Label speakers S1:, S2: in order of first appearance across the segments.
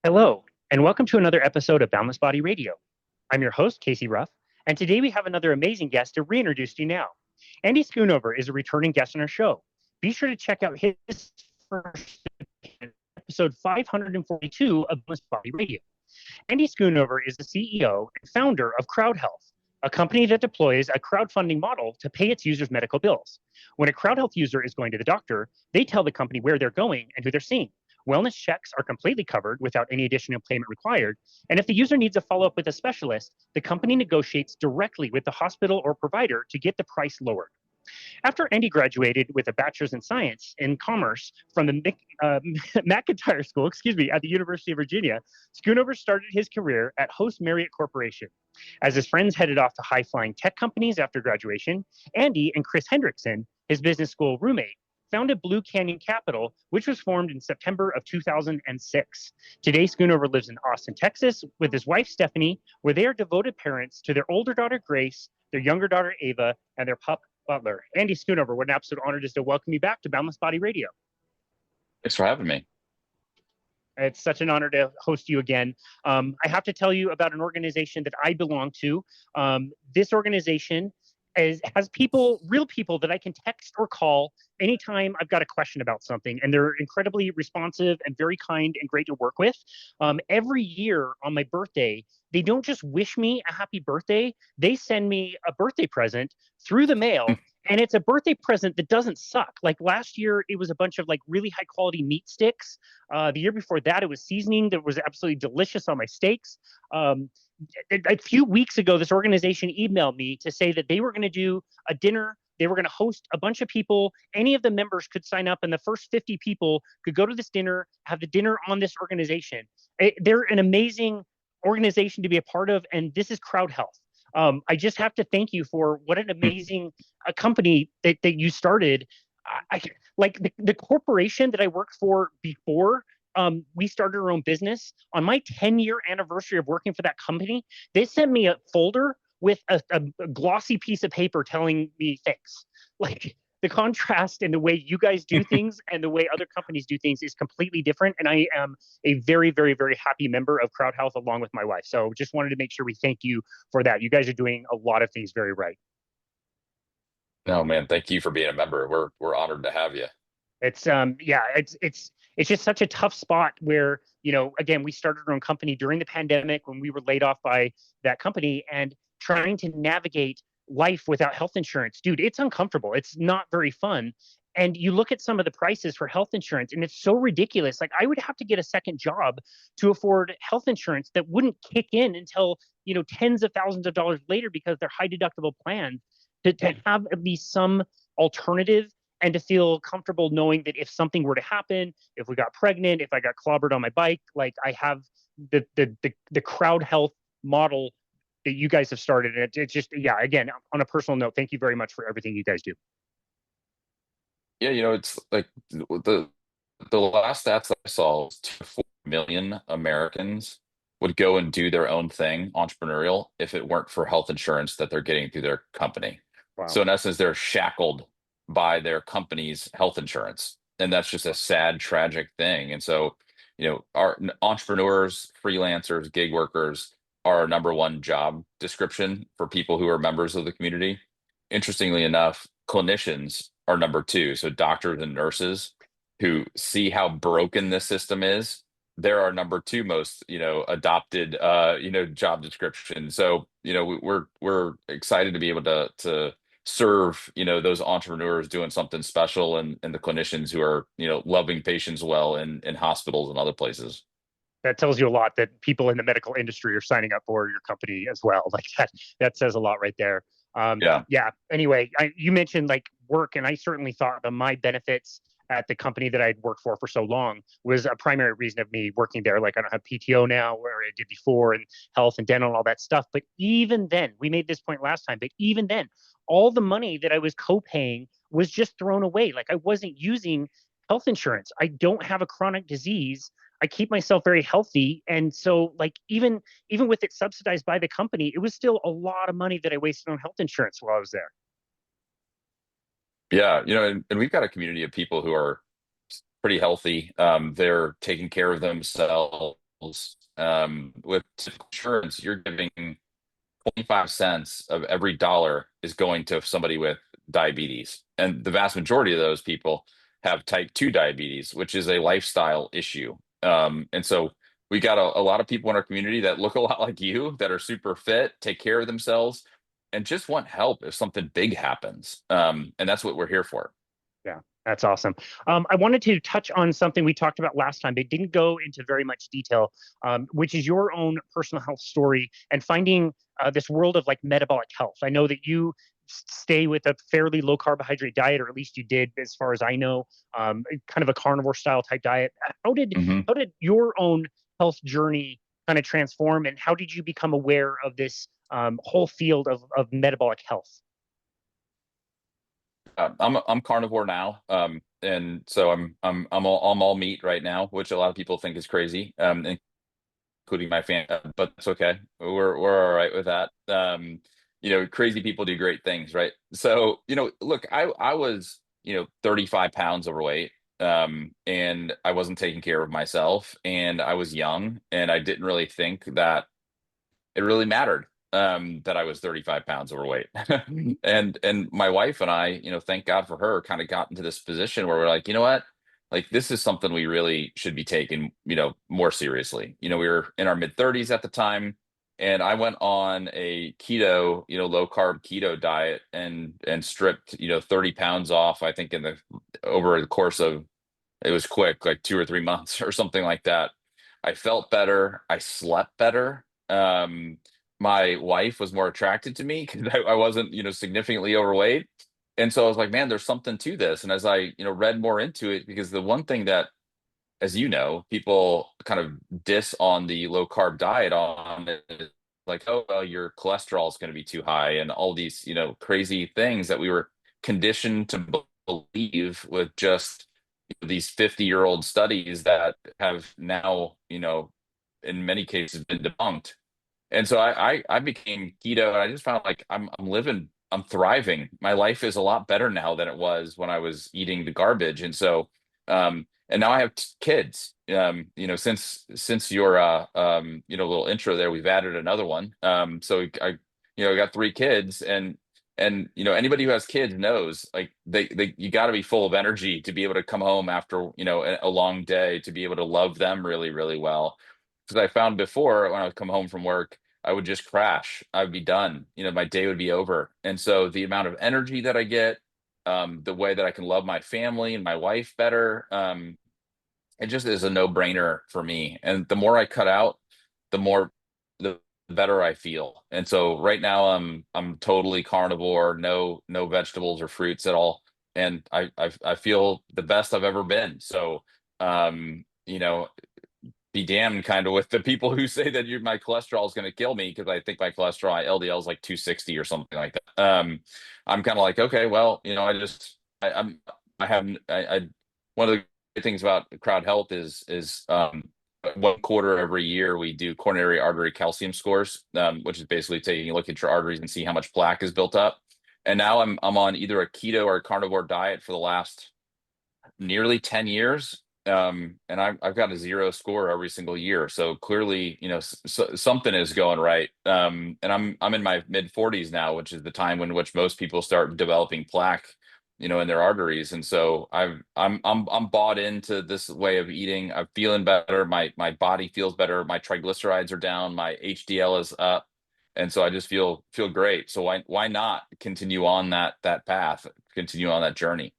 S1: Hello, and welcome to another episode of Boundless Body Radio. I'm your host, Casey Ruff, and today we have another amazing guest to reintroduce to you now. Andy Schoonover is a returning guest on our show. Be sure to check out his first episode 542 of Boundless Body Radio. Andy Schoonover is the CEO and founder of CrowdHealth, a company that deploys a crowdfunding model to pay its users' medical bills. When a CrowdHealth user is going to the doctor, they tell the company where they're going and who they're seeing. Wellness checks are completely covered without any additional payment required. And if the user needs a follow-up with a specialist, the company negotiates directly with the hospital or provider to get the price lowered. After Andy graduated with a bachelor's in science in commerce from the McIntire School, at the University of Virginia, Schoonover started his career at Host Marriott Corporation. As his friends headed off to high-flying tech companies after graduation, Andy and Chris Hendriksen, his business school roommate, founded Blue Canyon Capital, which was formed in September of 2006. Today, Schoonover lives in Austin, Texas, with his wife, Stephanie, where they are devoted parents to their older daughter, Grace, their younger daughter, Ava, and their pup, Butler. Andy Schoonover, what an absolute honor just to welcome you back to Boundless Body Radio.
S2: Thanks for having me.
S1: It's such an honor to host you again. I have to tell you about an organization that I belong to. This organization has people, real people that I can text or call anytime I've got a question about something, and they're incredibly responsive and very kind and great to work with. Every year on my birthday, they don't just wish me a happy birthday, they send me a birthday present through the mail. And it's a birthday present that doesn't suck. Like last year, it was a bunch of like really high quality meat sticks. The year before that, it was seasoning that was absolutely delicious on my steaks. A few weeks ago, this organization emailed me to say that they were going to do a dinner. They were going to host a bunch of people. Any of the members could sign up, and the first 50 people could go to this dinner, have the dinner on this organization. They're an amazing organization to be a part of, and this is CrowdHealth. I just have to thank you for what an amazing company that you started. Like the corporation that I worked for before we started our own business, on my 10-year anniversary of working for that company, they sent me a folder with a glossy piece of paper telling me thanks. Like the contrast in the way you guys do things and the way other companies do things is completely different. And I am a very, very, very happy member of CrowdHealth along with my wife. So just wanted to make sure we thank you for that. You guys are doing a lot of things very right.
S2: No, man, thank you for being a member. We're honored to have you.
S1: It's it's just such a tough spot where, again, we started our own company during the pandemic when we were laid off by that company, and trying to navigate life without health insurance. Dude, it's uncomfortable. It's not very fun. And you look at some of the prices for health insurance, and it's so ridiculous. Like I would have to get a second job to afford health insurance that wouldn't kick in until, tens of thousands of dollars later because they're high deductible plans to have at least some alternative and to feel comfortable knowing that if something were to happen, if we got pregnant, if I got clobbered on my bike, like I have the crowd health model that you guys have started. And it's just, again, on a personal note, thank you very much for everything you guys do.
S2: Yeah, it's like the last stats that I saw was 2 to 4 million Americans would go and do their own thing, entrepreneurial, if it weren't for health insurance that they're getting through their company. Wow. So in essence, they're shackled by their company's health insurance. And that's just a sad, tragic thing. And so, our entrepreneurs, freelancers, gig workers are our number one job description for people who are members of the community. Interestingly enough, clinicians are number two. So doctors and nurses who see how broken this system is, they're our number two most, adopted, job description. So, we're excited to be able to serve, those entrepreneurs doing something special, and the clinicians who are, loving patients well in hospitals and other places.
S1: That tells you a lot that people in the medical industry are signing up for your company as well. Like that says a lot right there. Yeah. Anyway, you mentioned like work, and I certainly thought that my benefits at the company that I'd worked for so long was a primary reason of me working there. Like I don't have PTO now where I did before, and health and dental and all that stuff. But even then, we made this point last time, but even then, all the money that I was co-paying was just thrown away. Like I wasn't using health insurance. I don't have a chronic disease. I keep myself very healthy. And so like even with it subsidized by the company, it was still a lot of money that I wasted on health insurance while I was there.
S2: Yeah, and we've got a community of people who are pretty healthy. They're taking care of themselves. with typical insurance, you're giving 25 cents of every dollar is going to somebody with diabetes. And the vast majority of those people have type 2 diabetes, which is a lifestyle issue. And so we got a lot of people in our community that look a lot like you, that are super fit, take care of themselves, and just want help if something big happens. And that's what we're here for.
S1: Yeah, that's awesome. I wanted to touch on something we talked about last time, but didn't go into very much detail, which is your own personal health story and finding this world of like metabolic health. I know that you stay with a fairly low carbohydrate diet, or at least you did, as far as I know, kind of a carnivore style type diet.
S2: Mhm.
S1: How did your own health journey kind of transform, and how did you become aware of this whole field of metabolic health?
S2: I'm carnivore now, and so I'm all meat right now, which a lot of people think is crazy, including my family, but it's okay. We're all right with that. Crazy people do great things, right? So, look, I was 35 pounds overweight, and I wasn't taking care of myself, and I was young, and I didn't really think that it really mattered, that I was 35 pounds overweight. And my wife and I, thank God for her, kind of got into this position where we're like, you know what? Like, this is something we really should be taking, more seriously. We were in our mid 30s at the time, and I went on a keto, low carb keto diet, and stripped, 30 pounds off, I think, in the over the course of, it was quick, like 2 or 3 months or something like that. I felt better. I slept better. My wife was more attracted to me because I wasn't, significantly overweight. And so I was like, man, there's something to this. And as I, read more into it, because the one thing that, as you know, people kind of diss on the low carb diet on is like, oh, well, your cholesterol is going to be too high, and all these, crazy things that we were conditioned to believe with just these 50-year-old studies that have now, in many cases been debunked. And so I became keto, and I just found like I'm living, I'm thriving. My life is a lot better now than it was when I was eating the garbage. And so and now I have kids. Since your little intro there, we've added another one. So I got 3 kids, and anybody who has kids knows, like, they you got to be full of energy to be able to come home after a long day, to be able to love them really, really well. Because I found before, when I would come home from work, I would just crash. I would be done. My day would be over. And so the amount of energy that I get, the way that I can love my family and my wife better, it just is a no-brainer for me. And the more I cut out, the more the better I feel. And so right now I'm totally carnivore, no vegetables or fruits at all. And I feel the best I've ever been. So um, you know, be damned, kind of, with the people who say that my cholesterol is going to kill me, because I think my cholesterol LDL is like 260 or something like that. I'm kind of like, okay, well, I'm I have I one of the great things about CrowdHealth is 1/4 every year we do coronary artery calcium scores, which is basically taking a look at your arteries and see how much plaque is built up. And now I'm on either a keto or a carnivore diet for the last nearly 10 years. And I've got a 0 score every single year. So clearly, something is going right. And I'm in my mid 40s now, which is the time in which most people start developing plaque, in their arteries. And so I'm bought into this way of eating. I'm feeling better. My body feels better. My triglycerides are down. My HDL is up. And so I just feel great. So why not continue on that path, continue on that journey?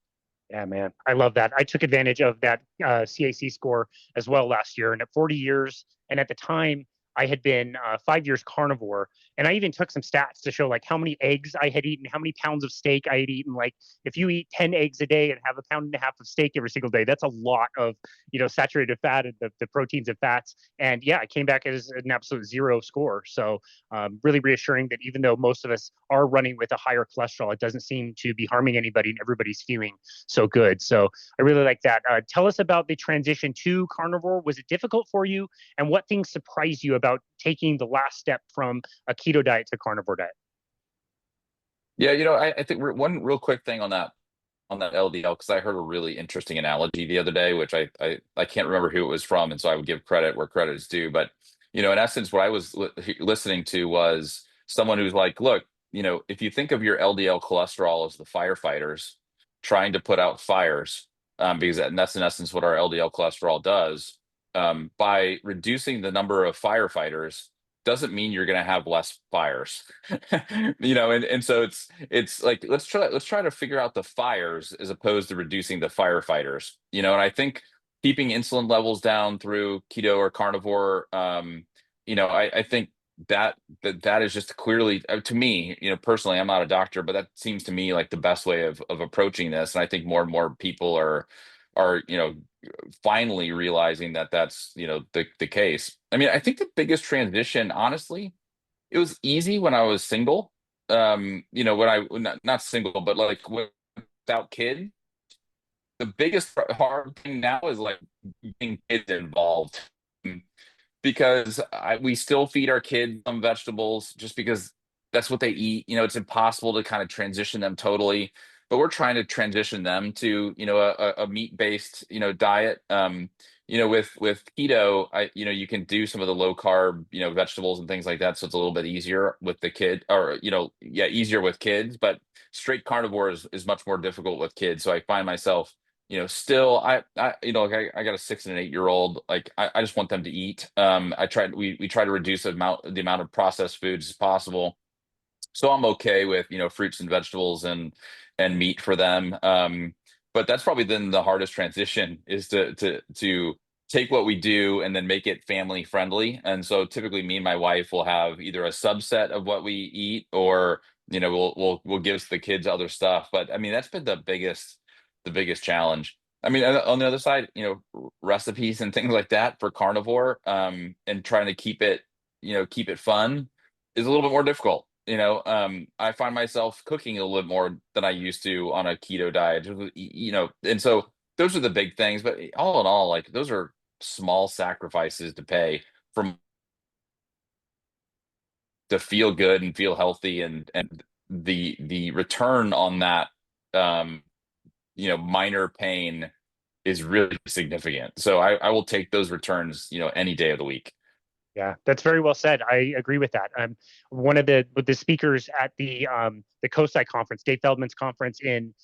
S1: Yeah, man, I love that. I took advantage of that CAC score as well last year, and at 40 years, and at the time, I had been 5 years carnivore, and I even took some stats to show like how many eggs I had eaten, how many pounds of steak I had eaten. Like, if you eat 10 eggs a day and have a pound and a half of steak every single day, that's a lot of saturated fat and the proteins and fats. And yeah, I came back as an absolute 0 score. So really reassuring that even though most of us are running with a higher cholesterol, it doesn't seem to be harming anybody, and everybody's feeling so good. So I really like that. Tell us about the transition to carnivore. Was it difficult for you? And what things surprised you about taking the last step from a keto diet to carnivore diet?
S2: Yeah, I think one real quick thing on that. on that LDL because I heard a really interesting analogy the other day, which I can't remember who it was from, and so I would give credit where credit is due. But in essence, what I was listening to was someone who's like, look, if you think of your LDL cholesterol as the firefighters trying to put out fires, because that's in essence what our LDL cholesterol does. By reducing the number of firefighters doesn't mean you're going to have less fires. And so it's like let's try to figure out the fires as opposed to reducing the firefighters. And I think keeping insulin levels down through keto or carnivore, I think that is just clearly, to me, personally, I'm not a doctor, but that seems to me like the best way of approaching this. And I think more and more people are finally realizing that that's the case. I mean, I think the biggest transition, honestly, it was easy when I was single. When I not single, but like without kids. The biggest hard thing now is like getting kids involved, because we still feed our kids some vegetables just because that's what they eat. It's impossible to kind of transition them totally, but we're trying to transition them to a meat-based diet. With keto, you can do some of the low carb vegetables and things like that, so it's a little bit easier with the kid, or easier with kids. But straight carnivore is much more difficult with kids. So I find myself still like I got a 6 and an 8-year-old. Like I just want them to eat. We try to reduce the amount of processed foods as possible. So I'm okay with fruits and vegetables and meat for them. But that's probably then the hardest transition, is to take what we do and then make it family friendly. And so typically me and my wife will have either a subset of what we eat, or we'll give the kids other stuff. But I mean, that's been the biggest challenge. I mean, on the other side, recipes and things like that for carnivore, and trying to keep it fun is a little bit more difficult. I find myself cooking a little bit more than I used to on a keto diet, and so those are the big things. But all in all, like, those are small sacrifices to pay from to feel good and feel healthy, and the return on that, minor pain is really significant. So I will take those returns, any day of the week.
S1: Yeah, that's very well said. I agree with that. One of the speakers at the COSI conference, Dave Feldman's conference in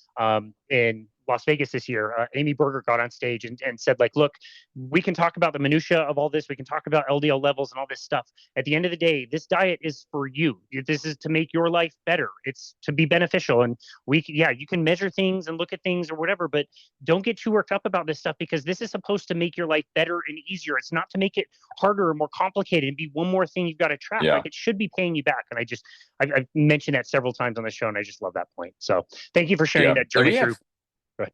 S1: Las Vegas this year, Amy Berger got on stage and said, like, look, we can talk about the minutia of all this. We can talk about LDL levels and all this stuff. At the end of the day, this diet is for you. This is to make your life better. It's to be beneficial. And you can measure things and look at things or whatever, but don't get too worked up about this stuff, because this is supposed to make your life better and easier. It's not to make it harder or more complicated and be one more thing you've got to track.
S2: Yeah.
S1: Like, it should be paying you back. And I've mentioned that several times on the show, and I just love that point. So thank you for sharing that journey through.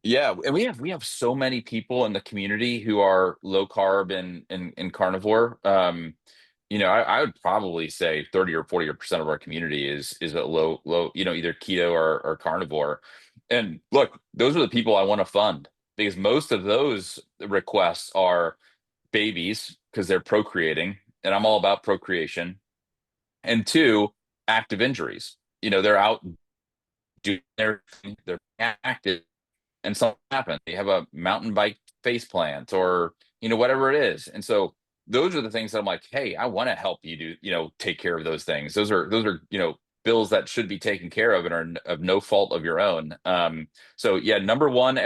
S2: Yeah, and we have so many people in the community who are low carb and carnivore. I would probably say 30 or 40% of our community is a low, either keto or carnivore. And look, those are the people I want to fund, because most of those requests are babies because they're procreating, and I'm all about procreation. And two, active injuries. They're out doing their thing, they're active, and something happens. They have a mountain bike face plant, or whatever it is. And so those are the things that I'm like, hey, I want to help you do, take care of those things. Those are bills that should be taken care of and are of no fault of your own. So yeah, number one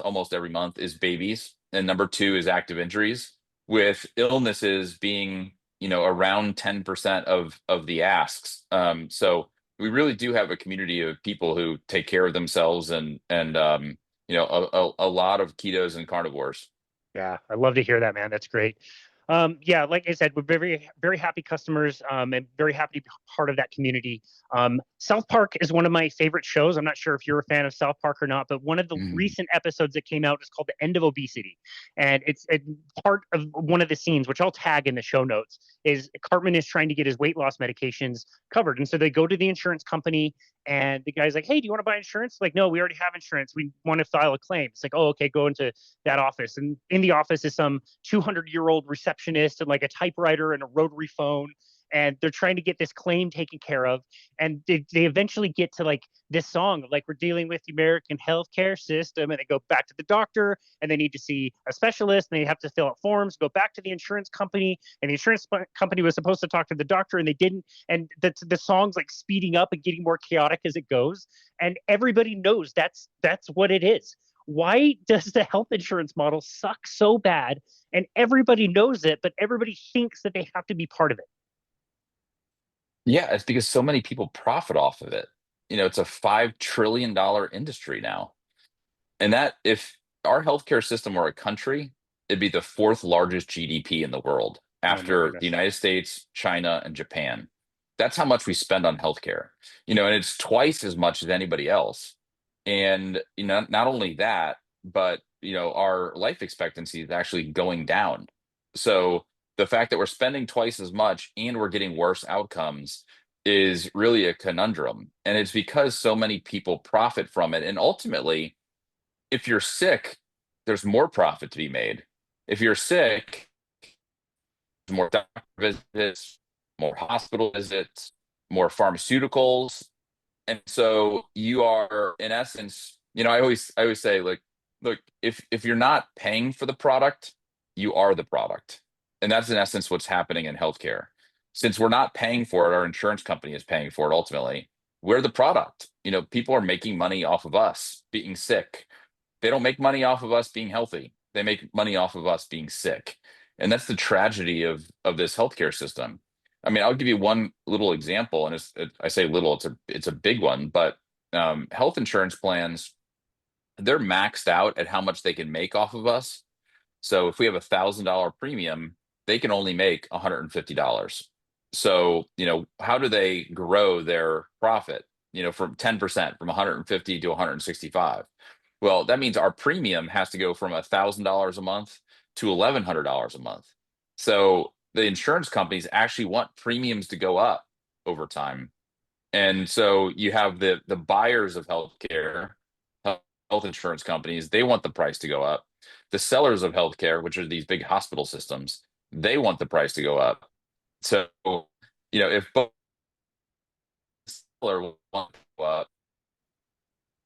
S2: almost every month is babies, and number two is active injuries, with illnesses being around 10% of the asks. So we really do have a community of people who take care of themselves, and a lot of ketos and carnivores.
S1: Yeah, I love to hear that, man. That's great. Yeah, like I said, we're very, very happy customers, and very happy to be part of that community. South Park is one of my favorite shows. I'm not sure if you're a fan of South Park or not, but one of the recent episodes that came out is called The End of Obesity. And it's part of one of the scenes, which I'll tag in the show notes, is Cartman is trying to get his weight loss medications covered. And so they go to the insurance company, and the guy's like, hey, do you want to buy insurance? Like, no, we already have insurance. We want to file a claim. It's like, oh, okay, go into that office. And in the office is some 200-year-old receptionist and like a typewriter and a rotary phone. and they're trying to get this claim taken care of, and they eventually get to like this song of like, we're dealing with the American healthcare system, and they go back to the doctor, and they need to see a specialist, and they have to fill out forms, go back to the insurance company, and the insurance company was supposed to talk to the doctor, and they didn't, and the song's like speeding up and getting more chaotic as it goes, and everybody knows that's what it is. Why does the health insurance model suck so bad, and everybody knows it, but everybody thinks that they have to be part of it?
S2: Yeah, it's because so many people profit off of it. It's a $5 trillion industry now. And that, if our healthcare system were a country, it'd be the fourth largest GDP in the world
S1: Oh my
S2: after the
S1: goodness.
S2: United States, China, and Japan. That's how much we spend on healthcare. And it's twice as much as anybody else. And not only that, but our life expectancy is actually going down. So the fact that we're spending twice as much and we're getting worse outcomes is really a conundrum. And it's because so many people profit from it. And ultimately, if you're sick, there's more profit to be made. If you're sick, there's more doctor visits, more hospital visits, more pharmaceuticals. And so you are, in essence, I always say, like, look, if you're not paying for the product, you are the product. And that's in essence what's happening in healthcare. Since we're not paying for it, our insurance company is paying for it ultimately. We're the product. People are making money off of us being sick. They don't make money off of us being healthy. They make money off of us being sick. And that's the tragedy of this healthcare system. I mean, I'll give you one little example, and I say little, it's a big one, but health insurance plans, they're maxed out at how much they can make off of us. So if we have $1,000 premium, they can only make $150. So, how do they grow their profit? From 10%, from 150 to 165. Well, that means our premium has to go from $1,000 a month to $1,100 a month. So the insurance companies actually want premiums to go up over time. And so you have the buyers of healthcare, health insurance companies, they want the price to go up. The sellers of healthcare, which are these big hospital systems, they want the price to go up. So, if both seller want to go up,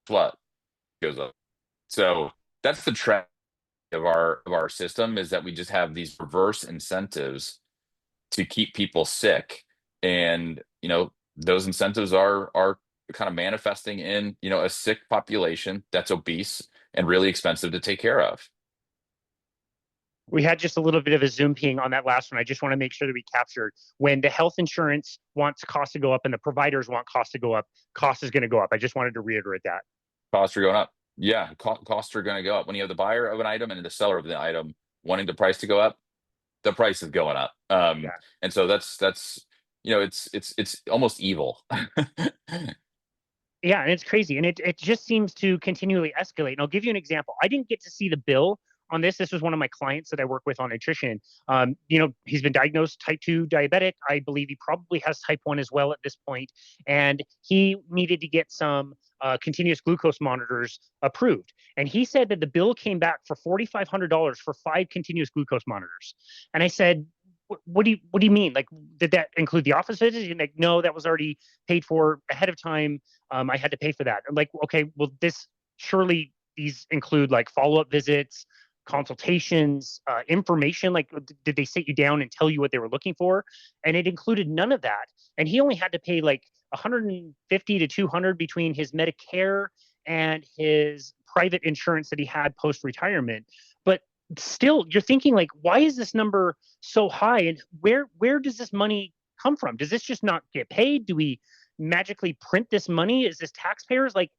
S2: what goes up? So that's the trend of our system, is that we just have these reverse incentives to keep people sick. And those incentives are kind of manifesting in a sick population that's obese and really expensive to take care of.
S1: We had just a little bit of a Zoom ping on that last one. I just want to make sure that we captured when the health insurance wants costs to go up and the providers want costs to go up, cost is going to go up. I just wanted to reiterate that.
S2: Costs are going up. Yeah, costs are going to go up. When you have the buyer of an item and the seller of the item wanting the price to go up, the price is going up.
S1: Yeah.
S2: And so that's it's almost evil.
S1: Yeah, and it's crazy. And it just seems to continually escalate. And I'll give you an example. I didn't get to see the bill on this. This was one of my clients that I work with on nutrition. He's been diagnosed type 2 diabetic. I believe he probably has type 1 as well at this point. And he needed to get some continuous glucose monitors approved. And he said that the bill came back for $4,500 for 5 continuous glucose monitors. And I said, what do you mean? Like, did that include the office visits? And like, no, that was already paid for ahead of time. I had to pay for that. I'm like, okay, well, surely these include like follow-up visits, consultations, information. Like, did they sit you down and tell you what they were looking for? And it included none of that. And he only had to pay like 150 to 200 between his Medicare and his private insurance that he had post-retirement. But still, you're thinking like, why is this number so high? And where does this money come from? Does this just not get paid? Do we magically print this money? Is this taxpayers? Like,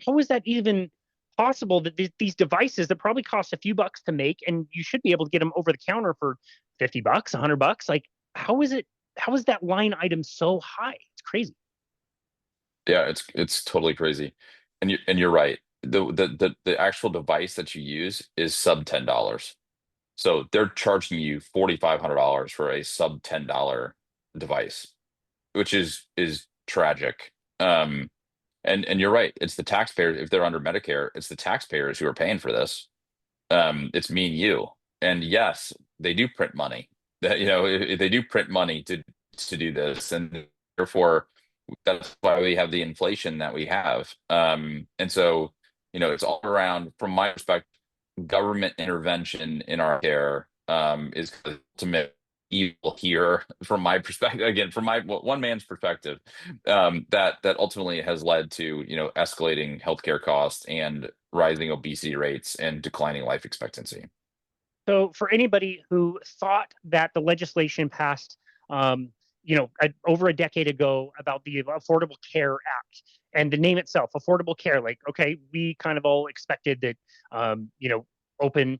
S1: how is that even possible that these devices that probably cost a few bucks to make, and you should be able to get them over the counter for $50, $100? Like, how is that line item so high? It's crazy.
S2: Yeah, it's totally crazy. And you're right. The actual device that you use is sub $10. So they're charging you $4,500 for a sub $10 device, which is tragic. And you're right. It's the taxpayers. If they're under Medicare, it's the taxpayers who are paying for this. It's me and you. And yes, they do print money. That they do print money to to do this, and therefore that's why we have the inflation that we have. And so, it's all around, from my perspective, government intervention in our care is the ultimate evil here, from my perspective, again, from my one man's perspective, that ultimately has led to, escalating healthcare costs and rising obesity rates and declining life expectancy.
S1: So for anybody who thought that the legislation passed, over a decade ago about the Affordable Care Act and the name itself, Affordable Care, like, okay, we kind of all expected that, open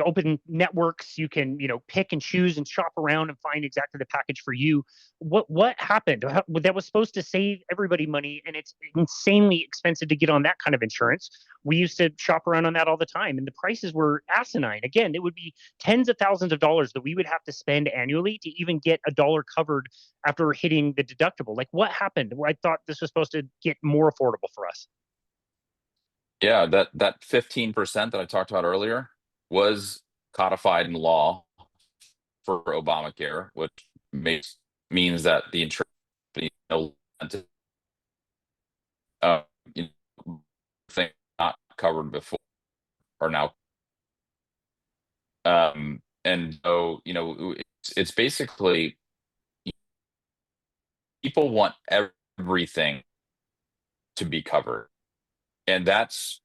S1: open networks, you can, pick and choose and shop around and find exactly the package for you. What happened? That was supposed to save everybody money, and it's insanely expensive to get on that kind of insurance. We used to shop around on that all the time, and the prices were asinine. Again, it would be tens of thousands of dollars that we would have to spend annually to even get a dollar covered after hitting the deductible. Like, what happened? I thought this was supposed to get more affordable for us.
S2: Yeah, that 15% that I talked about earlier was codified in law for Obamacare, which means that the insurance company uh, you thing not covered before are now, and so, it's basically, people want everything to be covered, and that's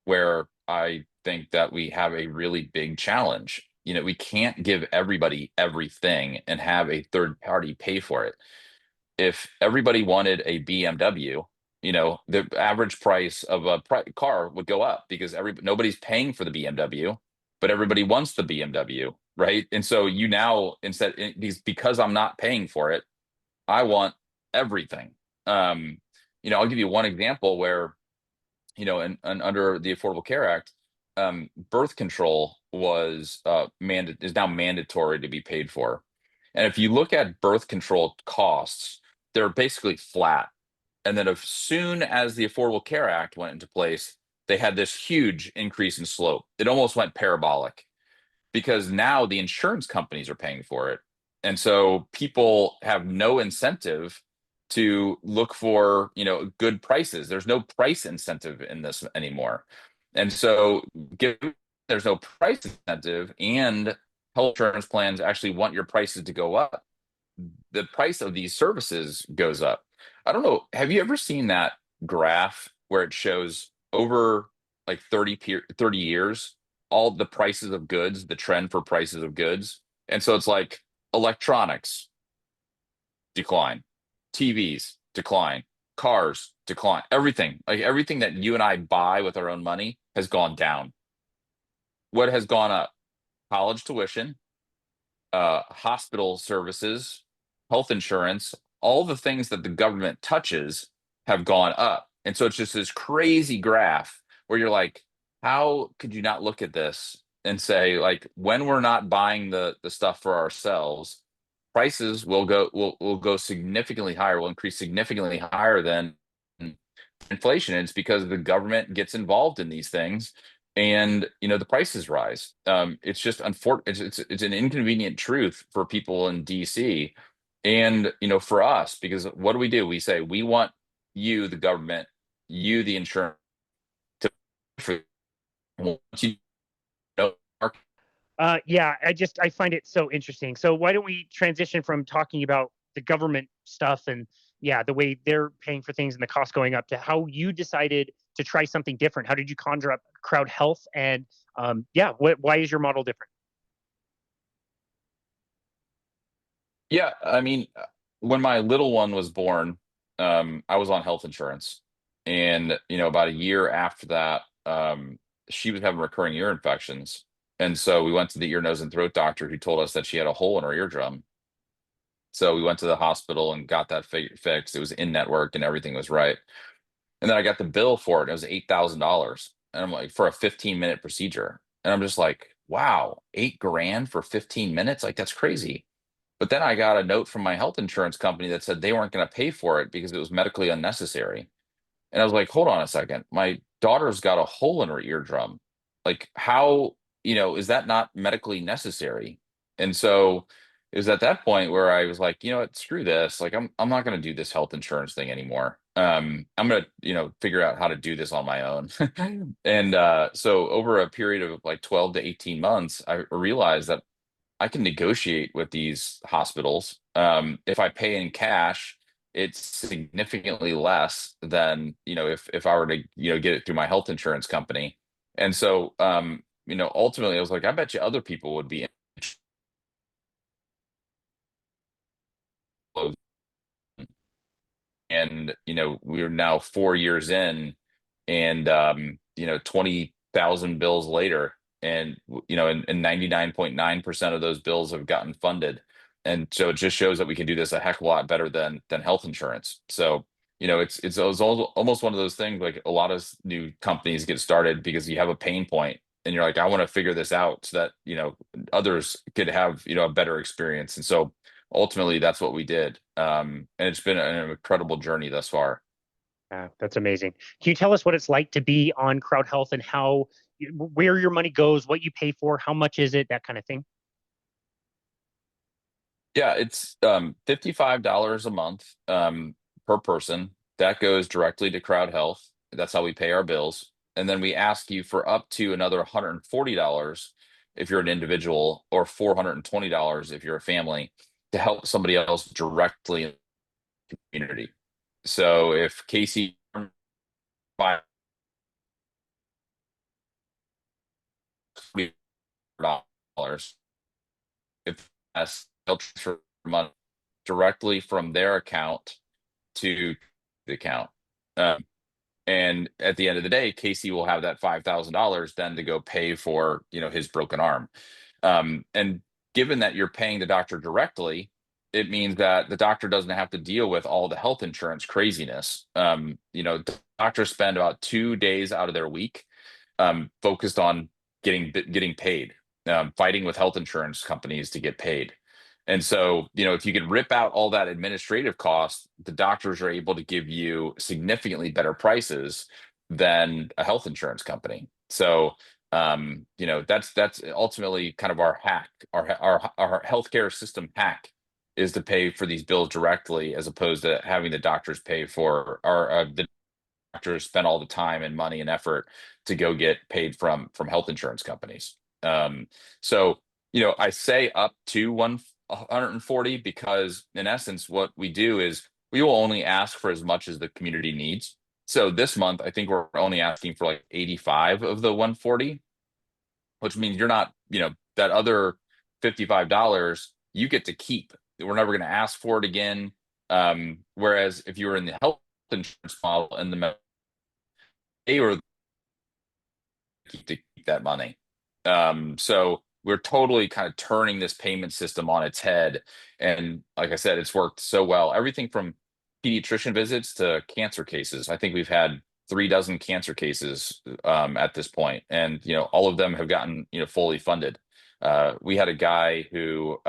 S2: where I think that we have a really big challenge. We can't give everybody everything and have a third party pay for it. If everybody wanted a BMW, the average price of a car would go up, because nobody's paying for the BMW, but everybody wants the BMW, right? And so you now, because I'm not paying for it, I want everything. I'll give you one example where, and under the Affordable Care Act, birth control is now mandatory to be paid for. And if you look at birth control costs, they're basically flat. And then as soon as the Affordable Care Act went into place, they had this huge increase in slope. It almost went parabolic, because now the insurance companies are paying for it. And so people have no incentive to look for, good prices. There's no price incentive in this anymore. And so, given there's no price incentive, and health insurance plans actually want your prices to go up, the price of these services goes up. I don't know. Have you ever seen that graph where it shows over like 30 years, all the prices of goods, the trend for prices of goods? And so it's like electronics decline, TVs decline, cars decline, everything, like everything that you and I buy with our own money has gone down. What has gone up? College tuition, hospital services, health insurance, all the things that the government touches have gone up. And so it's just this crazy graph where you're like, how could you not look at this and say, like, when we're not buying the stuff for ourselves, prices will go significantly higher, will increase significantly higher than inflation. And it's because the government gets involved in these things, and the prices rise. It's just unfortunate. It's an inconvenient truth for people in DC, and for us, because what do? We say we want you, the government, you, the insurance, to for you know,
S1: Yeah, I find it so interesting. So why don't we transition from talking about the government stuff and, yeah, the way they're paying for things and the cost going up, to how you decided to try something different? How did you conjure up CrowdHealth? And why is your model different?
S2: Yeah, I mean, when my little one was born, I was on health insurance, and about a year after that, she was having recurring ear infections, and so we went to the ear, nose, and throat doctor, who told us that she had a hole in her eardrum. So we went to the hospital and got that fixed. It was in network and everything was right. And then I got the bill for it. And it was $8,000, and I'm like, for a 15-minute procedure. And I'm just like, wow, 8 grand for 15 minutes? Like, that's crazy. But then I got a note from my health insurance company that said they weren't going to pay for it because it was medically unnecessary. And I was like, hold on a second. My daughter's got a hole in her eardrum. Like, how, is that not medically necessary? And so it was at that point where I was like, you know what, screw this. Like, I'm not going to do this health insurance thing anymore. I'm going to, figure out how to do this on my own. And so over a period of like 12 to 18 months, I realized that I can negotiate with these hospitals. If I pay in cash, it's significantly less than, if I were to, get it through my health insurance company. And so, ultimately I was like, I bet you other people would be interested. And we're now 4 years in, and 20,000 bills later, and and 99.9% of those bills have gotten funded. And so it just shows that we can do this a heck of a lot better than health insurance. So it's almost one of those things, like a lot of new companies get started because you have a pain point and you're like, I want to figure this out so that others could have a better experience. And so ultimately that's what we did. And it's been an incredible journey thus far.
S1: That's amazing. Can you tell us what it's like to be on CrowdHealth and where your money goes, what you pay for, how much is it, that kind of thing?
S2: Yeah, it's $55 a month per person. That goes directly to CrowdHealth. That's how we pay our bills. And then we ask you for up to another $140 if you're an individual, or $420 if you're a family, to help somebody else directly in the community. So if Casey $5 if that's, they'll transfer money directly from their account to the account. And at the end of the day, Casey will have that $5,000 then to go pay for, his broken arm. And given that you're paying the doctor directly, it means that the doctor doesn't have to deal with all the health insurance craziness. Doctors spend about 2 days out of their week focused on getting paid, fighting with health insurance companies to get paid. And so, if you can rip out all that administrative cost, the doctors are able to give you significantly better prices than a health insurance company. So, that's ultimately kind of our hack, our healthcare system hack, is to pay for these bills directly, as opposed to having the doctors pay for, or the doctors spend all the time and money and effort to go get paid from health insurance companies. So, I say up to 140 because in essence, what we do is we will only ask for as much as the community needs. So this month, I think we're only asking for like 85 of the 140, which means you're not, that other $55 you get to keep. We're never going to ask for it again. Whereas if you were in the health insurance model and they were to keep that money. So we're totally kind of turning this payment system on its head. And like I said, it's worked so well. Everything from pediatrician visits to cancer cases. I think we've had 36 cancer cases at this point, and all of them have gotten fully funded. We had a guy who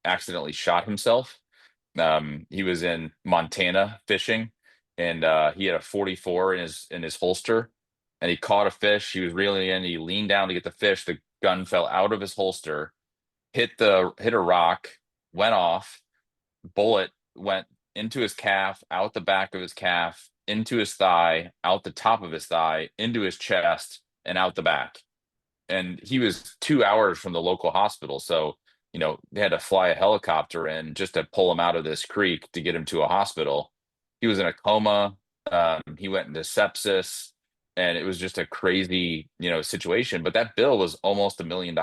S2: accidentally shot himself. He was in Montana fishing, and he had a 44 in his holster, and he caught a fish. He was reeling in. He leaned down to get the fish. The gun fell out of his holster, hit a rock, went off. Bullet went into his calf, out the back of his calf, into his thigh, out the top of his thigh, into his chest, and out the back. And he was 2 hours from the local hospital. So, they had to fly a helicopter in just to pull him out of this creek to get him to a hospital. He was in a coma. He went into sepsis, and it was just a crazy, situation. But that bill was almost $1 million.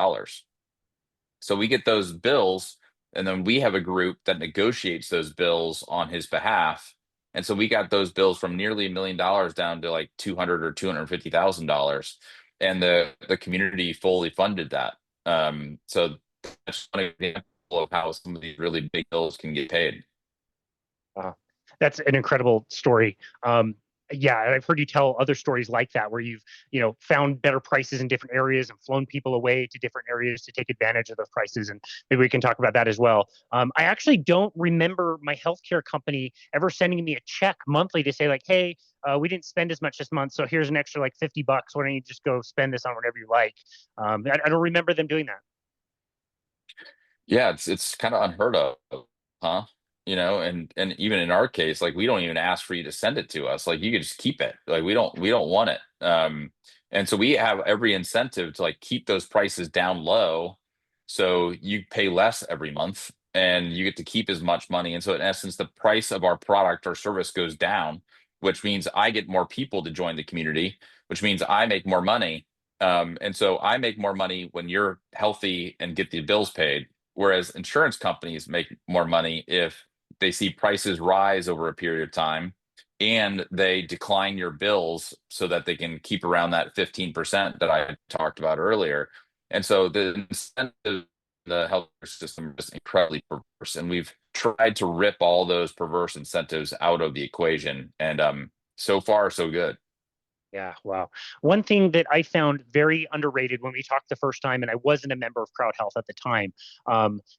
S2: So we get those bills, and then we have a group that negotiates those bills on his behalf. And so we got those bills from nearly $1 million down to like 200 or $250,000, and the community fully funded that. So that's one example of how some of these really big bills can get paid.
S1: That's an incredible story. Yeah, I've heard you tell other stories like that where you've, found better prices in different areas and flown people away to different areas to take advantage of those prices. And maybe we can talk about that as well. I actually don't remember my healthcare company ever sending me a check monthly to say like, hey, we didn't spend as much this month, so here's an extra like $50. Why don't you just go spend this on whatever you like? I don't remember them doing that.
S2: Yeah, it's kind of unheard of, huh? And even in our case, like we don't even ask for you to send it to us. Like you could just keep it. Like we don't want it. And so we have every incentive to like keep those prices down low, so you pay less every month and you get to keep as much money. And so in essence, the price of our product or service goes down, which means I get more people to join the community, which means I make more money. And so I make more money when you're healthy and get the bills paid. Whereas insurance companies make more money if they see prices rise over a period of time and they decline your bills so that they can keep around that 15% that I talked about earlier. And so the incentive in the healthcare system is incredibly perverse. And we've tried to rip all those perverse incentives out of the equation. And so far, so good.
S1: Yeah, wow. One thing that I found very underrated when we talked the first time, and I wasn't a member of CrowdHealth at the time,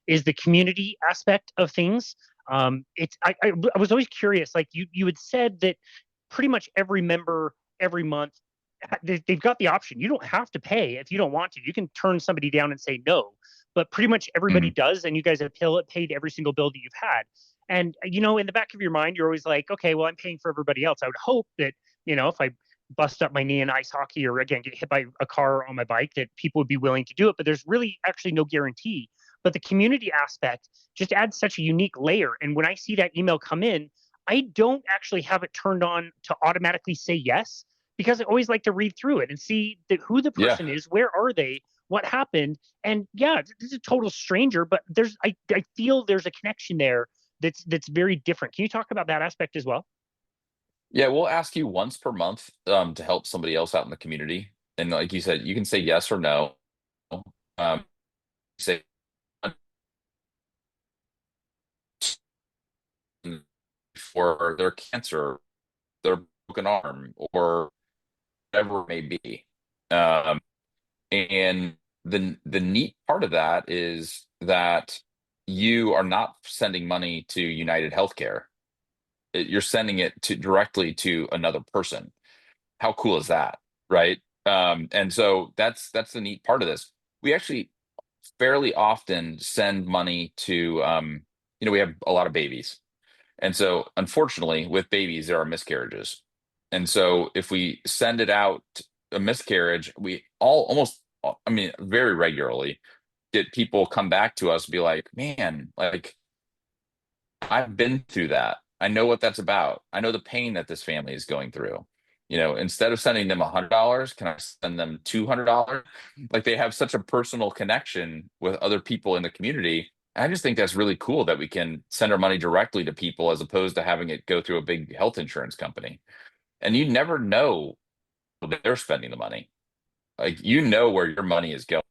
S1: is the community aspect of things. I was always curious. Like you had said that pretty much every member every month they've got the option. You don't have to pay if you don't want to. You can turn somebody down and say no. But pretty much everybody
S2: Mhm.
S1: does, and you guys have paid every single bill that you've had. And in the back of your mind, you're always like, okay, well, I'm paying for everybody else. I would hope that if I bust up my knee in ice hockey or again get hit by a car on my bike that people would be willing to do it, but there's really actually no guarantee. But the community aspect just adds such a unique layer, and when I see that email come in, I don't actually have it turned on to automatically say yes, because I always like to read through it and see who the
S2: Yeah.
S1: person is, where are they, what happened. And yeah, this is a total stranger, but I feel there's a connection there that's very different. Can you talk about that aspect as well?
S2: Yeah, we'll ask you once per month to help somebody else out in the community. And like you said, you can say yes or no. Say for their cancer, their broken arm, or whatever it may be. Um, and the neat part of that is that you are not sending money to United Healthcare. You're sending it to directly to another person. How cool is that, right? And so that's the neat part of this. We actually fairly often send money to we have a lot of babies. And so unfortunately with babies there are miscarriages. And so if we send it out a miscarriage, we all almost I mean very regularly get people come back to us and be like, "Man, like I've been through that. I know what that's about. I know the pain that this family is going through. Instead of sending them $100, can I send them $200?" Like they have such a personal connection with other people in the community. And I just think that's really cool that we can send our money directly to people as opposed to having it go through a big health insurance company. And you never know that they're spending the money. Like where your money is going.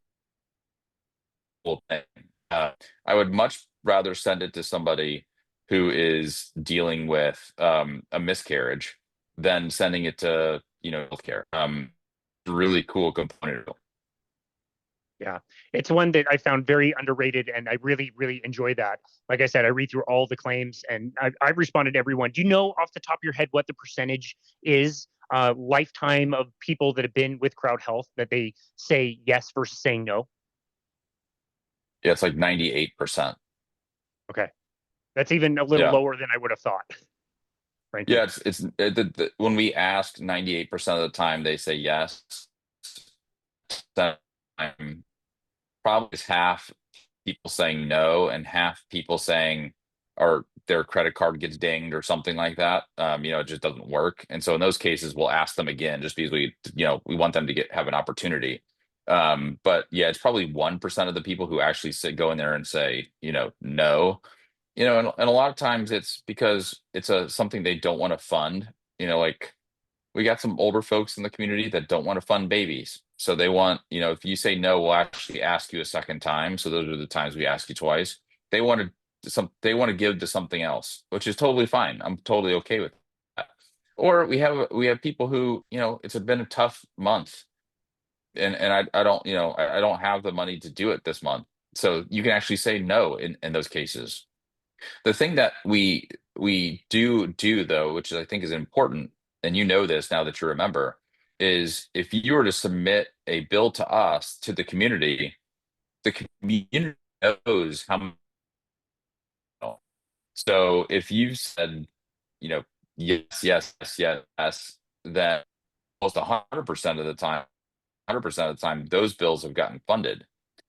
S2: Uh, I would much rather send it to somebody who is dealing with a miscarriage than sending it to healthcare. Really cool component.
S1: Yeah, it's one that I found very underrated, and I really, really enjoy that. Like I said, I read through all the claims, and I've responded to everyone. Do you know off the top of your head what the percentage is, lifetime of people that have been with Crowd Health that they say yes versus saying no?
S2: Yeah, it's like 98%.
S1: Okay, that's even a little
S2: Yeah.
S1: lower than I would have thought, frankly.
S2: Yeah, when we ask 98% of the time they say yes. That time probably is half people saying no and half people saying or their credit card gets dinged or something like that. It just doesn't work. And so in those cases, we'll ask them again just because we want them to have an opportunity. But yeah, it's probably 1% of the people who actually go in there and say, no. And a lot of times it's because it's something they don't want to fund. Like we got some older folks in the community that don't want to fund babies. So they want, if you say no, we'll actually ask you a second time. So those are the times we ask you twice. They want to give to something else, which is totally fine. I'm totally okay with that. Or we have people who, it's been a tough month and I don't, I don't have the money to do it this month. So you can actually say no in those cases. The thing that we do though, which I think is important, and this now that you remember, is if you were to submit a bill to us to the community knows how many. So if you said, you know, yes, yes, yes, yes, yes, then almost 100% of the time, 100% of the time, those bills have gotten funded.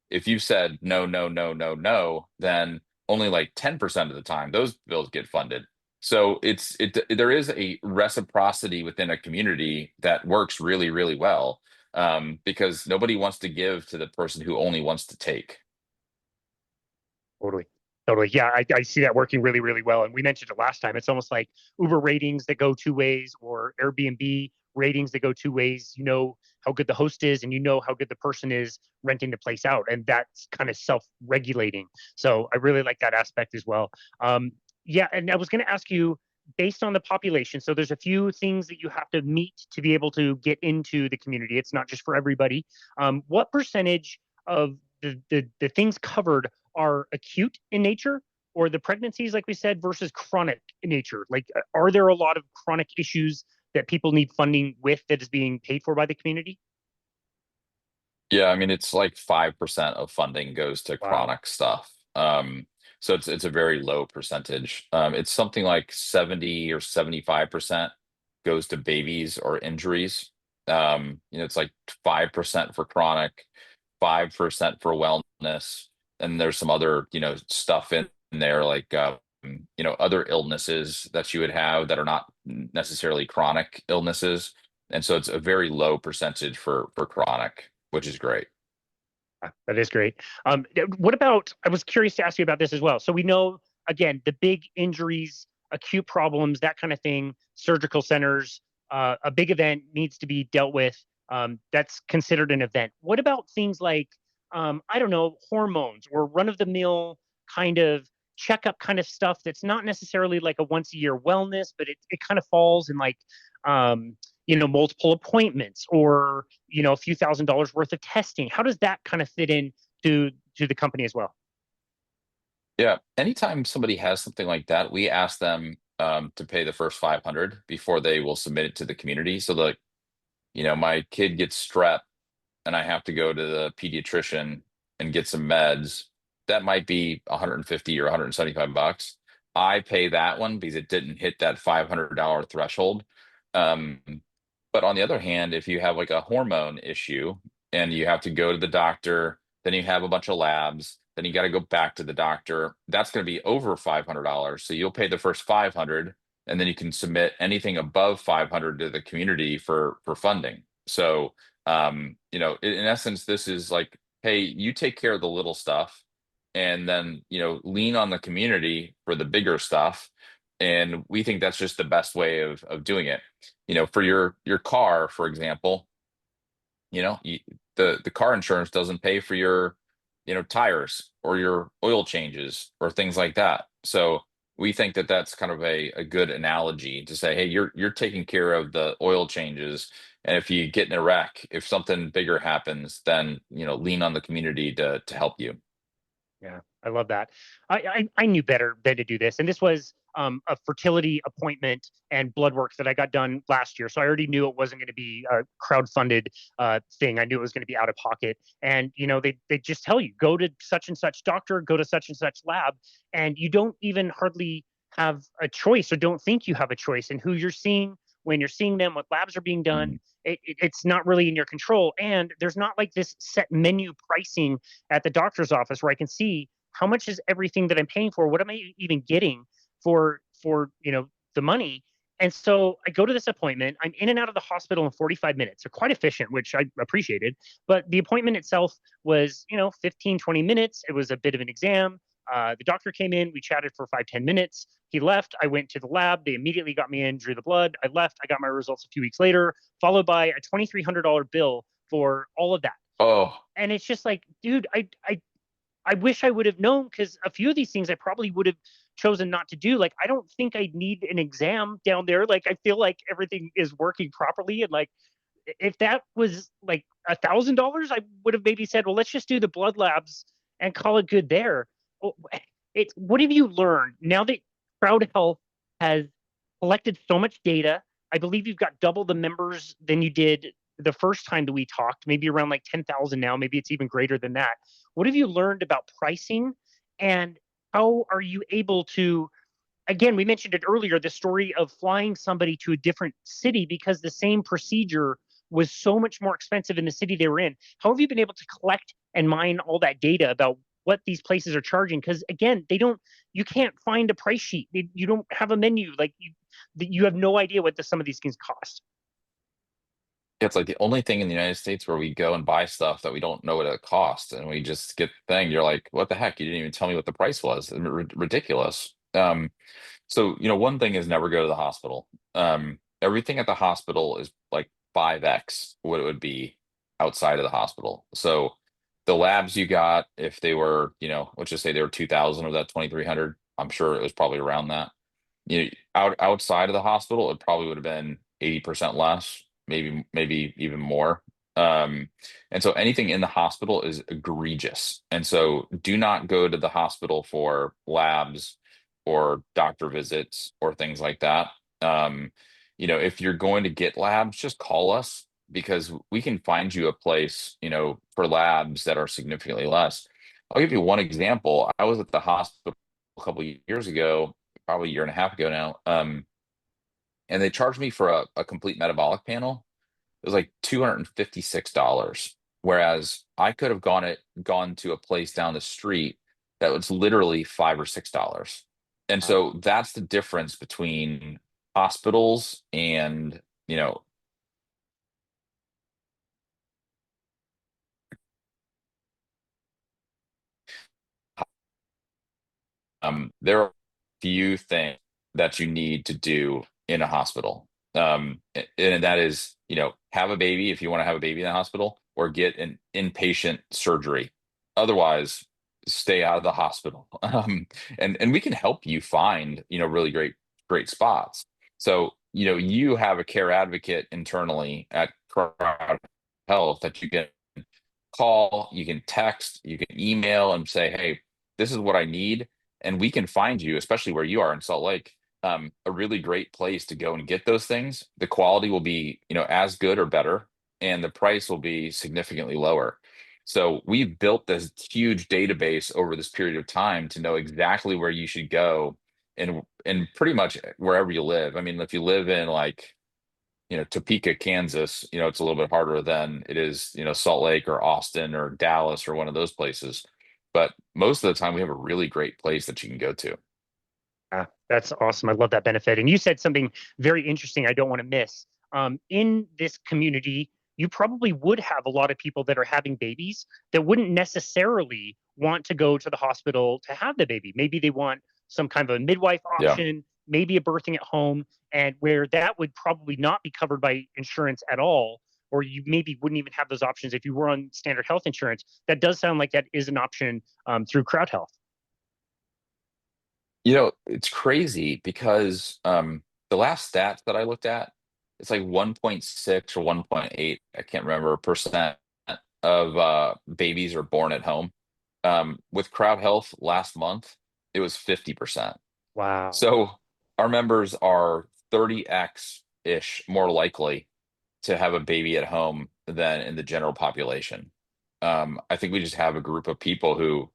S2: If you said no, no, no, no, no, then only like 10% of the time those bills get funded. So there is a reciprocity within a community that works really, really well, because nobody wants to give to the person who only wants to take.
S1: Totally. Totally. Yeah, I see that working really, really well. And we mentioned it last time. It's almost like Uber ratings that go two ways or Airbnb ratings that go two ways. You know how good the host is and you know how good the person is renting the place out. And that's kind of self-regulating. So I really like that aspect as well. Yeah, and I was going to ask you, based on the population, so there's a few things that you have to meet to be able to get into the community. It's not just for everybody. What percentage of the things covered are acute in nature, or the pregnancies, like we said, versus chronic in nature? Like, are there a lot of chronic issues that people need funding with that is being paid for by the community?
S2: Yeah, I mean, it's like 5% of funding goes to
S1: Wow.
S2: chronic stuff. So it's a very low percentage. It's something like 70 or 75% goes to babies or injuries. It's like 5% for chronic, 5% for wellness, and there's some other, stuff in there like other illnesses that you would have that are not necessarily chronic illnesses. And so it's a very low percentage for chronic, which is great.
S1: That is great. What about, I was curious to ask you about this as well. So we know, again, the big injuries, acute problems, that kind of thing, surgical centers, a big event needs to be dealt with. That's considered an event. What about things like, I don't know, hormones or run of the mill kind of checkup kind of stuff that's not necessarily like a once a year wellness, but it kind of falls in like, um, multiple appointments or, a few $1,000s worth of testing. How does that kind of fit in to the company as well?
S2: Yeah. Anytime somebody has something like that, we ask them to pay the first 500 before they will submit it to the community. So like, my kid gets strep and I have to go to the pediatrician and get some meds. That might be 150 or 175 bucks. I pay that one because it didn't hit that $500 threshold. Um, but on the other hand, if you have like a hormone issue and you have to go to the doctor, then you have a bunch of labs, then you got to go back to the doctor, that's going to be over $500. So you'll pay the first 500 and then you can submit anything above 500 to the community for funding. So in essence, this is like, hey, you take care of the little stuff and then, lean on the community for the bigger stuff. And we think that's just the best way of doing it. For your car, for example, the car insurance doesn't pay for your, tires or your oil changes or things like that. So we think that that's kind of a good analogy to say, hey, you're taking care of the oil changes, and if you get in a wreck, if something bigger happens, then lean on the community to help you.
S1: Yeah, I love that. I knew better than to do this, and this was a fertility appointment and blood work that I got done last year. So I already knew it wasn't going to be a crowd-funded thing. I knew it was going to be out of pocket. And they just tell you go to such and such doctor, go to such and such lab, and you don't even hardly have a choice or don't think you have a choice in who you're seeing when you're seeing them, what labs are being done.
S2: Mhm.
S1: It's not really in your control, and there's not like this set menu pricing at the doctor's office where I can see how much is everything that I'm paying for. What am I even getting for the money? And so I go to this appointment. I'm in and out of the hospital in 45 minutes. So quite efficient, which I appreciated. But the appointment itself was 15, 20 minutes. It was a bit of an exam. The doctor came in. We chatted for 5, 10 minutes. He left. I went to the lab. They immediately got me in, drew the blood. I left. I got my results a few weeks later, followed by a $2,300 bill for all of that.
S2: Oh,
S1: And it's just like, dude, I wish I would have known, because a few of these things I probably would have chosen not to do. Like, I don't think I need an exam down there. Like, I feel like everything is working properly. And like, if that was like $1,000, I would have maybe said, well, let's just do the blood labs and call it good there. Oh, what have you learned now that CrowdHealth has collected so much data? I believe you've got double the members than you did the first time that we talked, maybe around like 10,000 now, maybe it's even greater than that. What have you learned about pricing, and how are you able to, again, we mentioned it earlier, the story of flying somebody to a different city because the same procedure was so much more expensive in the city they were in. How have you been able to collect and mine all that data about what these places are charging? Because again, you can't find a price sheet. You don't have a menu. Like you have no idea what some of these things cost.
S2: It's like the only thing in the United States where we go and buy stuff that we don't know what it costs, and we just get the thing. You're like, what the heck? You didn't even tell me what the price was. Ridiculous. So, one thing is never go to the hospital. Everything at the hospital is like 5x what it would be outside of the hospital. So the labs you got, if they were, let's just say they were 2,000 of that 2,300, I'm sure it was probably around that. Outside of the hospital, it probably would have been 80% less, maybe even more. And so anything in the hospital is egregious. And so do not go to the hospital for labs or doctor visits or things like that. If you're going to get labs, just call us because we can find you a place, for labs that are significantly less. I'll give you one example. I was at the hospital a couple of years ago, probably a year and a half ago now. And they charged me for a complete metabolic panel. It was like $256. Whereas I could have gone to a place down the street that was literally $5 or $6. And
S1: Wow.
S2: so that's the difference between hospitals and, there are few things that you need to do in a hospital. And that is, have a baby if you want to have a baby in the hospital, or get an inpatient surgery. Otherwise, stay out of the hospital. And we can help you find, really great spots. So, you have a care advocate internally at CrowdHealth that you can call, you can text, you can email and say, hey, this is what I need. And we can find you, especially where you are in Salt Lake, a really great place to go and get those things. The quality will be, as good or better, and the price will be significantly lower. So we've built this huge database over this period of time to know exactly where you should go and pretty much wherever you live. I mean, if you live in like, Topeka, Kansas, it's a little bit harder than it is, Salt Lake or Austin or Dallas or one of those places. But most of the time, we have a really great place that you can go to.
S1: Yeah, that's awesome. I love that benefit. And you said something very interesting I don't want to miss. In this community, you probably would have a lot of people that are having babies that wouldn't necessarily want to go to the hospital to have the baby. Maybe they want some kind of a midwife
S2: Yeah.
S1: option, maybe a birthing at home, and where that would probably not be covered by insurance at all, or you maybe wouldn't even have those options if you were on standard health insurance. That does sound like that is an option through CrowdHealth.
S2: It's crazy because the last stats that I looked at, it's like 1.6 or 1.8, I can't remember, percent of babies are born at home. With Crowd Health last month, it was 50%.
S1: Wow.
S2: So our members are 30x ish more likely to have a baby at home than in the general population. I think we just have a group of people who,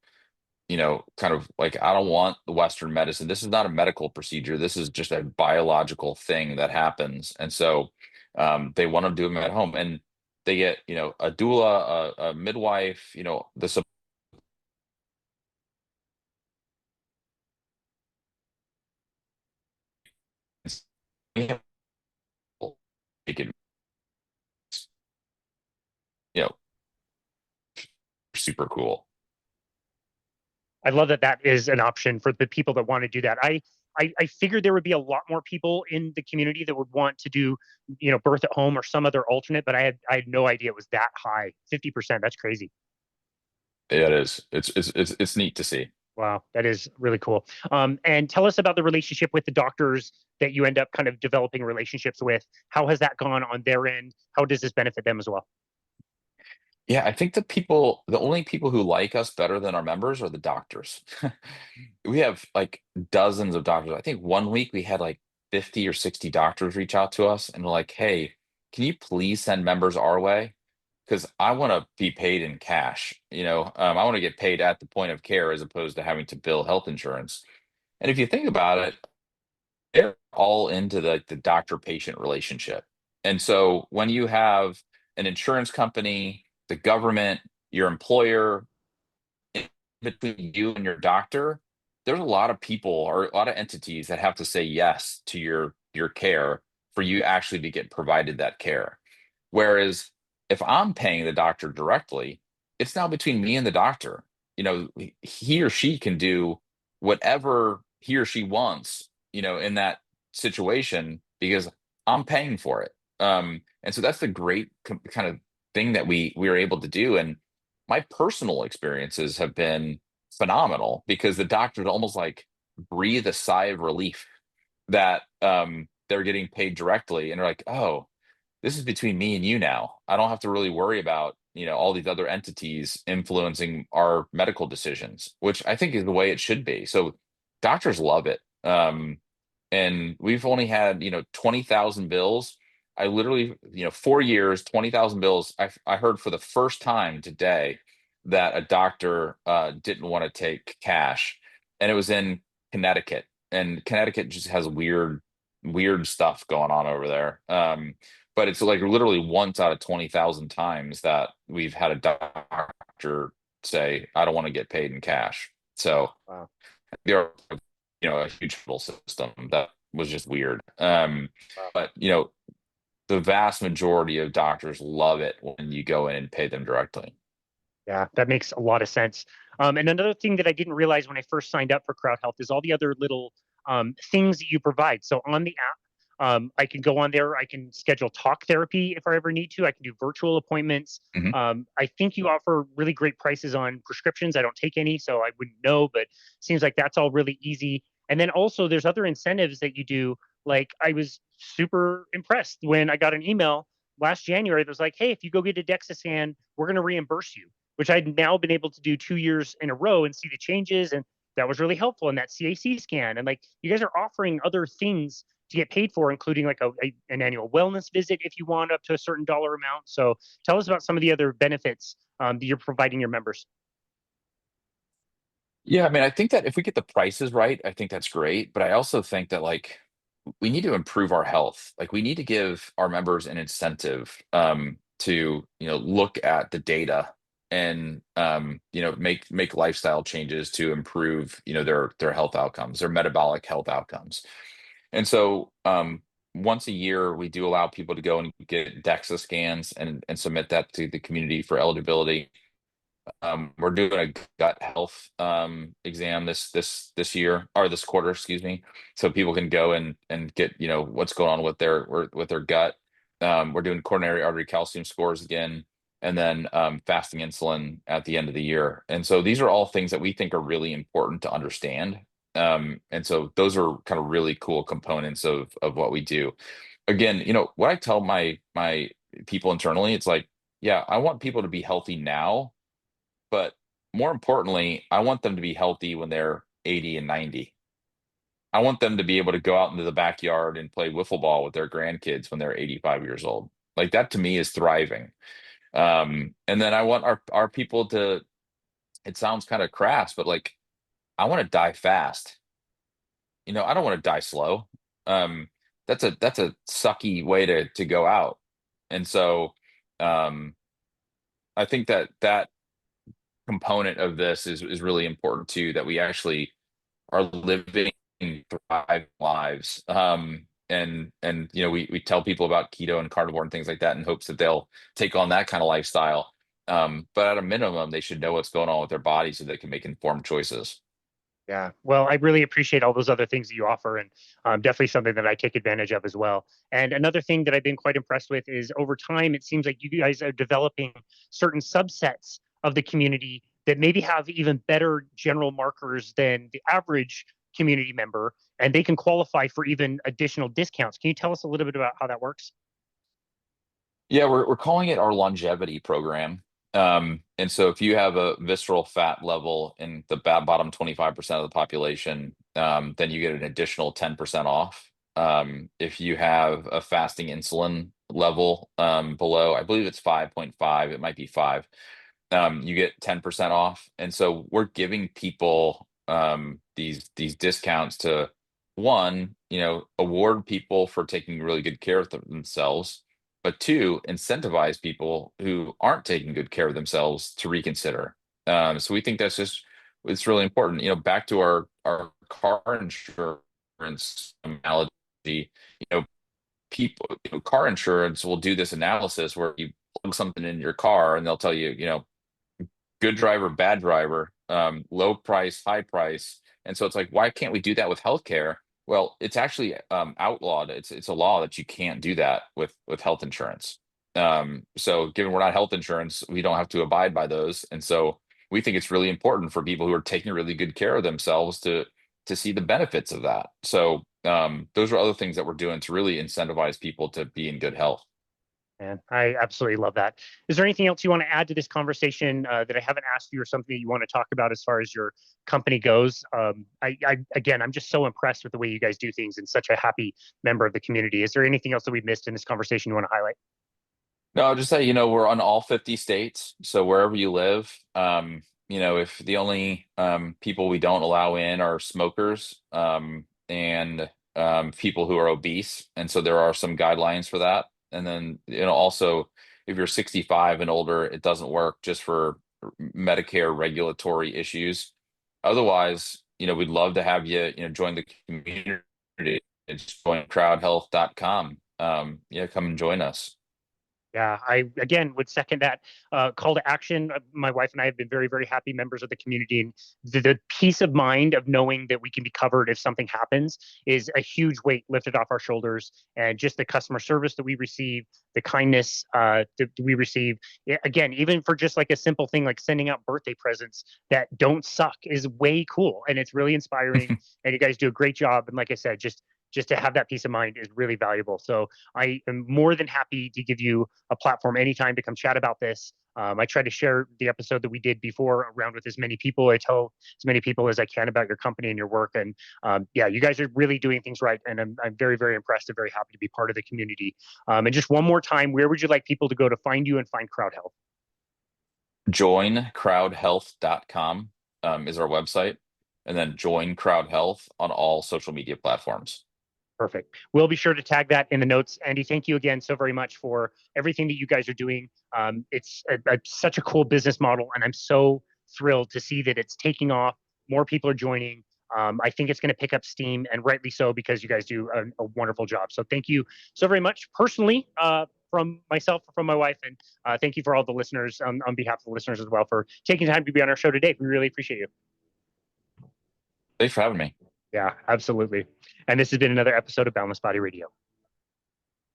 S2: kind of like, I don't want the Western medicine. This is not a medical procedure. This is just a biological thing that happens. And so they want to do them at home. And they get, a doula, a midwife, the support, make it, you know, super cool.
S1: I love that that is an option for the people that want to do that. I figured there would be a lot more people in the community that would want to do, birth at home or some other alternate, but I had no idea it was that high. 50%. That's crazy.
S2: Yeah, it is. It's neat to see.
S1: Wow, that is really cool. And tell us about the relationship with the doctors that you end up kind of developing relationships with. How has that gone on their end? How does this benefit them as well?
S2: Yeah, I think the only people who like us better than our members are the doctors. We have like dozens of doctors. I think one week we had like 50 or 60 doctors reach out to us and were like, hey, can you please send members our way? Because I want to be paid in cash. I want to get paid at the point of care as opposed to having to bill health insurance. And if you think about it, they're all into the doctor patient relationship. And so when you have an insurance company, the government, your employer, in between you and your doctor, there's a lot of people or a lot of entities that have to say yes to your care for you actually to get provided that care. Whereas if I'm paying the doctor directly, it's now between me and the doctor. He or she can do whatever he or she wants, in that situation because I'm paying for it. And so that's the great kind of thing that we are able to do. And my personal experiences have been phenomenal because the doctors almost like breathe a sigh of relief that they're getting paid directly, and they're like, oh, this is between me and you now. I don't have to really worry about, all these other entities influencing our medical decisions, which I think is the way it should be. So doctors love it. And we've only had, 20,000 bills. I literally, 4 years, 20,000 bills. I heard for the first time today that a doctor didn't want to take cash, and it was in Connecticut. And Connecticut just has weird stuff going on over there. But it's like literally once out of 20,000 times that we've had a doctor say, I don't want to get paid in cash. So
S1: Wow.
S2: there are, a huge little system that was just weird.
S1: Wow.
S2: But the vast majority of doctors love it when you go in and pay them directly.
S1: Yeah, that makes a lot of sense. And another thing that I didn't realize when I first signed up for CrowdHealth is all the other little things that you provide. So on the app, I can go on there. I can schedule talk therapy if I ever need to. I can do virtual appointments.
S2: Mhm.
S1: I think you offer really great prices on prescriptions. I don't take any, so I wouldn't know, but seems like that's all really easy. And then also there's other incentives that you do. Like I was super impressed when I got an email last January that was like, hey, if you go get a DEXA scan, we're going to reimburse you, which I'd now been able to do 2 years in a row and see the changes. And that was really helpful in that CAC scan. And like you guys are offering other things to get paid for, including like an annual wellness visit if you want up to a certain dollar amount. So tell us about some of the other benefits that you're providing your members.
S2: Yeah, I mean, I think that if we get the prices right, I think that's great. But I also think that like we need to improve our health. Like we need to give our members an incentive to look at the data and make lifestyle changes to improve their health outcomes, their metabolic health outcomes. And so once a year, we do allow people to go and get DEXA scans and submit that to the community for eligibility. We're doing a gut health exam this year or this quarter, excuse me, so people can go and get what's going on with their gut. We're doing coronary artery calcium scores again, and then fasting insulin at the end of the year. And so these are all things that we think are really important to understand. And so those are kind of really cool components of what we do. Again, what I tell my people internally, it's like, yeah, I want people to be healthy now, but more importantly, I want them to be healthy when they're 80 and 90. I want them to be able to go out into the backyard and play wiffle ball with their grandkids when they're 85 years old. Like that to me is thriving. And then I want our people to, it sounds kind of crass, but like I want to die fast. I don't want to die slow. Um, that's a sucky way to go out. And so um I think that component of this is really important too, that we actually are living thrive lives. And we tell people about keto and carnivore and things like that in hopes that they'll take on that kind of lifestyle. But at a minimum, they should know what's going on with their body so they can make informed choices.
S1: Yeah. Well, I really appreciate all those other things that you offer, and definitely something that I take advantage of as well. And another thing that I've been quite impressed with is over time, it seems like you guys are developing certain subsets of the community that maybe have even better general markers than the average community member, and they can qualify for even additional discounts. Can you tell us a little bit about how that works?
S2: Yeah, we're calling it our longevity program. And so if you have a visceral fat level in the bottom 25% of the population, then you get an additional 10% off. If you have a fasting insulin level below, I believe it's 5.5, it might be 5, you get 10% off. And so we're giving people these discounts to, one, award people for taking really good care of themselves, but two, incentivize people who aren't taking good care of themselves to reconsider. So we think that's just, it's really important. Back to our car insurance analogy, people, car insurance will do this analysis where you plug something in your car and they'll tell you, good driver, bad driver, low price, high price. And so it's like, why can't we do that with healthcare? Well, it's actually outlawed. It's a law that you can't do that with health insurance. So given we're not health insurance, we don't have to abide by those. And so we think it's really important for people who are taking really good care of themselves to see the benefits of that. So those are other things that we're doing to really incentivize people to be in good health.
S1: And I absolutely love that. Is there anything else you want to add to this conversation that I haven't asked you, or something that you want to talk about as far as your company goes? Again, I'm just so impressed with the way you guys do things and such a happy member of the community. Is there anything else that we've missed in this conversation you want to highlight?
S2: No, I'll just say, we're on all 50 states. So wherever you live, if the only people we don't allow in are smokers and people who are obese. And so there are some guidelines for that. And then, also, if you're 65 and older, it doesn't work, just for Medicare regulatory issues. Otherwise, we'd love to have you, join the community. It's join crowdhealth.com. Yeah, come and join us.
S1: Yeah, I again would second that call to action. My wife and I have been very, very happy members of the community, and the peace of mind of knowing that we can be covered if something happens is a huge weight lifted off our shoulders. And just the customer service that we receive, the kindness that we receive, again, even for just like a simple thing like sending out birthday presents that don't suck, is way cool, and it's really inspiring. And you guys do a great job. And like I said, just to have that peace of mind is really valuable. So I am more than happy to give you a platform anytime to come chat about this. I try to share the episode that we did before around with as many people. I tell as many people as I can about your company and your work. And yeah, you guys are really doing things right. And I'm very, very impressed and very happy to be part of the community. And just one more time, where would you like people to go to find you and find CrowdHealth?
S2: Join crowdhealth.com is our website. And then join CrowdHealth on all social media platforms.
S1: Perfect. We'll be sure to tag that in the notes. Andy, thank you again so very much for everything that you guys are doing. It's such a cool business model, and I'm so thrilled to see that it's taking off. More people are joining. I think it's going to pick up steam, and rightly so, because you guys do a wonderful job. So thank you so very much personally, from myself, from my wife, and thank you for all the listeners on behalf of the listeners as well for taking time to be on our show today. We really appreciate you.
S2: Thanks for having me.
S1: Yeah, absolutely. And this has been another episode of Boundless Body Radio.